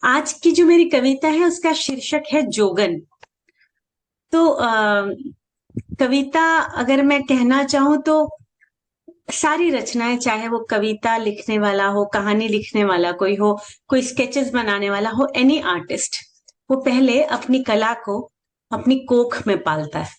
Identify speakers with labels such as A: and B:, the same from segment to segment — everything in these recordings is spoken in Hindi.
A: आज की जो मेरी कविता है उसका शीर्षक है जोगन। तो कविता अगर मैं कहना चाहूँ तो सारी रचनाएं, चाहे वो कविता लिखने वाला हो, कहानी लिखने वाला कोई हो, कोई स्केचेस बनाने वाला हो, एनी आर्टिस्ट, वो पहले अपनी कला को अपनी कोख में पालता है।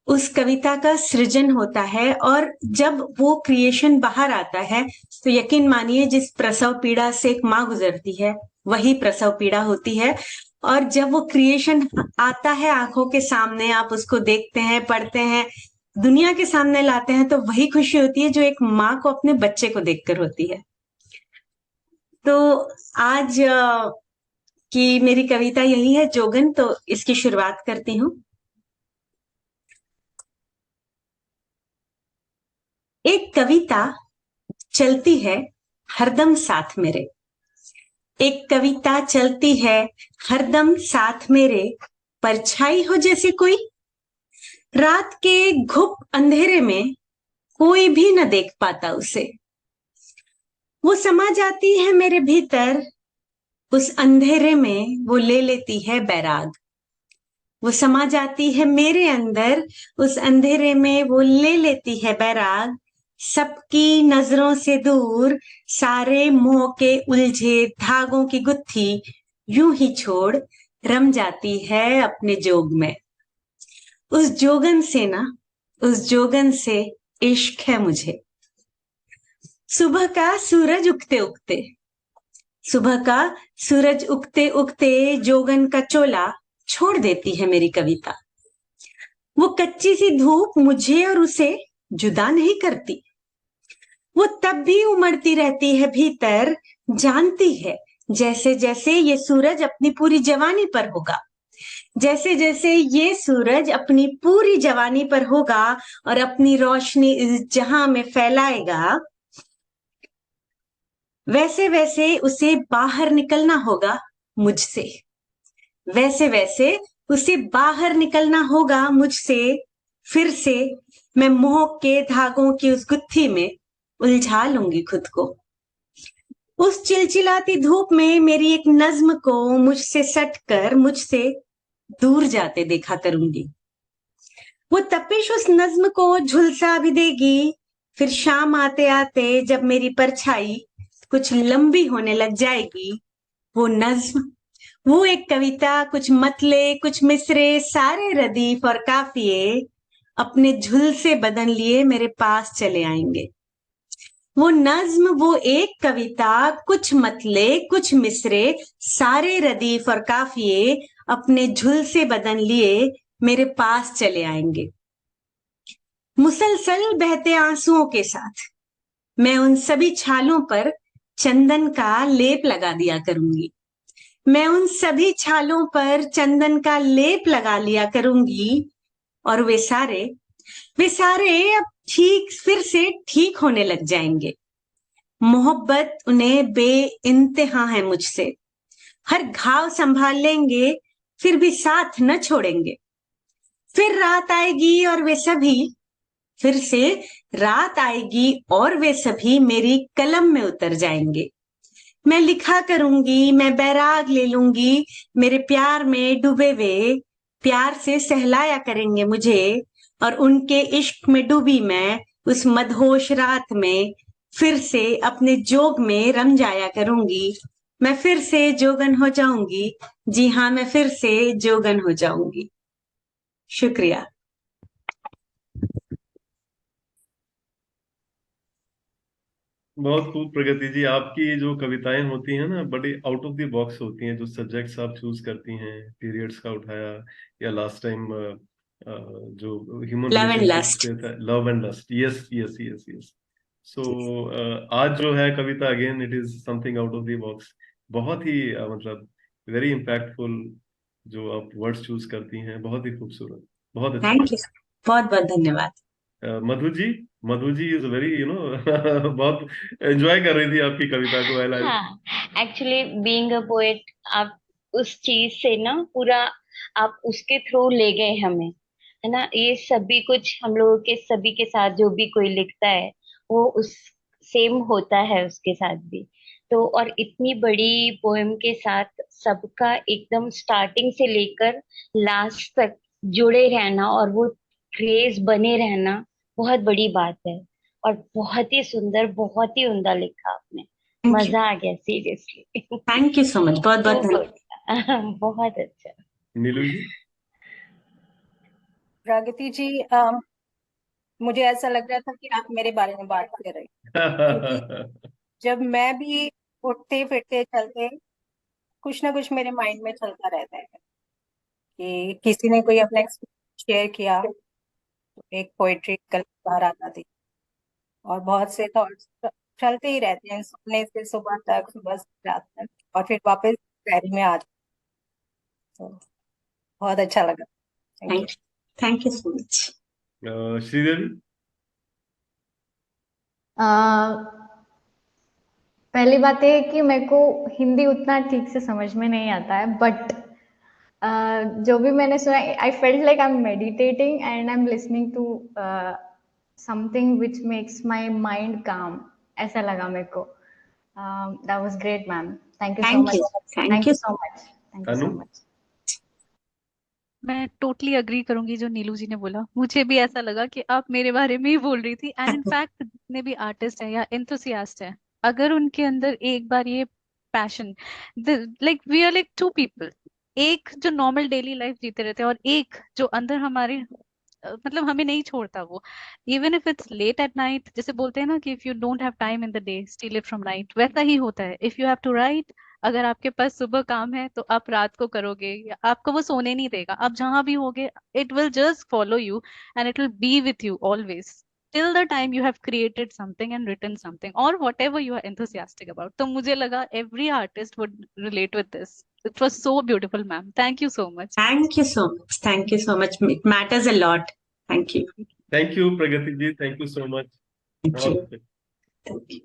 A: उस कविता का सृजन होता है और जब वो क्रिएशन बाहर आता है तो यकीन मानिए जिस प्रसव पीड़ा से एक माँ गुजरती है वही प्रसव पीड़ा होती है। और जब वो क्रिएशन आता है आंखों के सामने, आप उसको देखते हैं, पढ़ते हैं, दुनिया के सामने लाते हैं, तो वही खुशी होती है जो एक माँ को अपने बच्चे को देखकर होती है। तो आज की मेरी कविता यही है, जोगन। तो इसकी शुरुआत करती हूँ। एक कविता चलती है हरदम साथ मेरे। एक कविता चलती है हरदम साथ मेरे, परछाई हो जैसे कोई। रात के घुप अंधेरे में कोई भी न देख पाता उसे। वो समा जाती है मेरे भीतर, उस अंधेरे में वो ले लेती है बैराग। वो समा जाती है मेरे अंदर, उस अंधेरे में वो ले लेती है बैराग। सबकी नजरों से दूर सारे मोह के उलझे धागों की गुत्थी यूं ही छोड़ रम जाती है अपने जोग में। उस जोगन से ना, उस जोगन से इश्क है मुझे। सुबह का सूरज उगते उगते, सुबह का सूरज उगते उगते जोगन का चोला छोड़ देती है मेरी कविता। वो कच्ची सी धूप मुझे और उसे जुदा नहीं करती। वो तब भी उमड़ती रहती है भीतर, जानती है जैसे जैसे ये सूरज अपनी पूरी जवानी पर होगा, जैसे जैसे ये सूरज अपनी पूरी जवानी पर होगा और अपनी रोशनी इस जहां में फैलाएगा, वैसे वैसे उसे बाहर निकलना होगा मुझसे। वैसे वैसे उसे बाहर निकलना होगा मुझसे। फिर से मैं मोह के धागों की उस गुत्थी में उलझा लूंगी खुद को। उस चिलचिलाती धूप में मेरी एक नज्म को मुझसे सटकर मुझसे दूर जाते देखा करूंगी। वो तपिश उस नज्म को झुलसा भी देगी। फिर शाम आते आते जब मेरी परछाई कुछ लंबी होने लग जाएगी, वो नज्म, वो एक कविता, कुछ मतले, कुछ मिसरे, सारे रदीफ और काफिए अपने झुलसे बदन लिए मेरे पास चले आएंगे। वो नज्म, वो एक कविता, कुछ मतले, कुछ मिसरे, सारे रदीफ और काफिए अपने झुलसे बदन लिए मेरे पास चले आएंगे। मुसलसल बहते आंसुओं के साथ मैं उन सभी छालों पर चंदन का लेप लगा दिया करूंगी। मैं उन सभी छालों पर चंदन का लेप लगा लिया करूंगी और वे सारे अब ठीक फिर से ठीक होने लग जाएंगे। मोहब्बत उन्हें बेइंतहा है मुझसे, हर घाव संभाल लेंगे, फिर भी साथ न छोड़ेंगे। फिर रात आएगी और वे सभी, फिर से रात आएगी और वे सभी मेरी कलम में उतर जाएंगे। मैं लिखा करूंगी, मैं बैराग ले लूंगी, मेरे प्यार में डूबे वे प्यार से सहलाया करेंगे मुझे। और उनके इश्क में डूबी मैं उस मदहोश रात में फिर से अपने जोग में रम जाया करूंगी। मैं फिर से जोगन हो जाऊंगी। जी हाँ, मैं फिर से जोगन हो जाऊंगी। शुक्रिया।
B: बहुत खूब प्रगति जी। आपकी जो कविताएं होती हैं ना, बड़ी आउट ऑफ द बॉक्स होती हैं। जो सब्जेक्ट्स आप चूज करती हैं, पीरियड्स का उठाया, या लास्ट टाइम जो human
A: love and
B: relationships
A: lust.
B: पे था, love and lust. Yes yes yes yes. So आज जो है कविता, again it is something out of the box. बहुत ही मतलब वेरी इम्पैक्टफुल। जो आप वर्ड्स चूज करती हैं, बहुत ही खूबसूरत, बहुत अच्छा।
A: Thank you. बहुत बहुत धन्यवाद।
B: मधु जी, मधु जी इज वेरी बहुत एंजॉय कर रही थी आपकी कविता को। आई
C: हाँ, एक्चुअली बीइंग अ पोएट, आप उस चीज से ना पूरा आप उसके थ्रू ले गए हमें, है ना। ये सभी कुछ हम लोगों के सभी के साथ जो भी कोई लिखता है वो उस सेम होता है उसके साथ भी। तो और इतनी बड़ी पोएम के साथ सबका एकदम स्टार्टिंग से लेकर लास्ट तक जुड़े रहना और वो क्रेज बने रहना बहुत बड़ी बात है। और बहुत ही सुंदर, बहुत ही उम्दा लिखा आपने।
A: थैंक यू,
C: मजा आ गया seriously.
A: Thank you so much, बहुत बहुत
C: सो
A: धन्यवाद।
C: गुड। बहुत अच्छा।
B: नीलू जी।
D: प्रगति जी, मुझे ऐसा लग रहा था कि आप मेरे बारे में बात कर रहे हैं, क्योंकि जब मैं भी उठते फिरते चलते कुछ ना कुछ मेरे माइंड में चलता रहता है कि किसी ने कोई अपना एक्सपीरियंस शेयर किया तो एक पोएट्री कल बाहर आता थी, और बहुत से थॉट्स चलते ही रहते हैं सोने से सुबह तक, सुबह से रात तक, और फिर वापस डायरी में आ जाते। तो बहुत अच्छा लगा। Thank you.
A: Thank you so much.
B: Sridevi.
E: पहली बात है कि मेरे को हिंदी उतना ठीक से समझ में नहीं आता है, बट जो भी मैंने सुना, I felt like I am meditating and I am listening to something which makes my mind calm, ऐसा लगा मेरे को। That was great ma'am, thank you so
A: thank
E: much.
A: You,
E: thank
A: thank
E: you
A: you.
E: So much, thank you so
B: Anu.
E: Much.
F: मैं टोटली अग्री करूंगी जो नीलू जी ने बोला। मुझे भी ऐसा लगा कि आप मेरे बारे में ही बोल रही थी। एंड इनफैक्ट जितने भी आर्टिस्ट हैं या एंथुसियास्ट हैं, अगर उनके अंदर एक बार ये passion, like we are like to people, एक जो नॉर्मल डेली लाइफ जीते रहते हैं और एक जो अंदर हमारे मतलब हमें नहीं छोड़ता वो, even if it's late at night. जैसे बोलते हैं ना कि if you don't have time in the day steal it from night, वैसा ही होता है। If you have to write, अगर आपके पास सुबह काम है तो आप रात को करोगे, या आपको वो सोने नहीं देगा। आप जहां भी होगे, it will just follow you and it will be with you always till the time you have created something and written something or whatever you are enthusiastic about. तो मुझे लगा every artist would relate with this. It was so beautiful, ma'am. Thank you so much.
A: Thank you so much. Thank you so much. It matters a lot. Thank you.
B: Thank you, Pragati ji. Thank you so much.
A: Thank
B: All
A: you.
B: the best.
A: Thank you.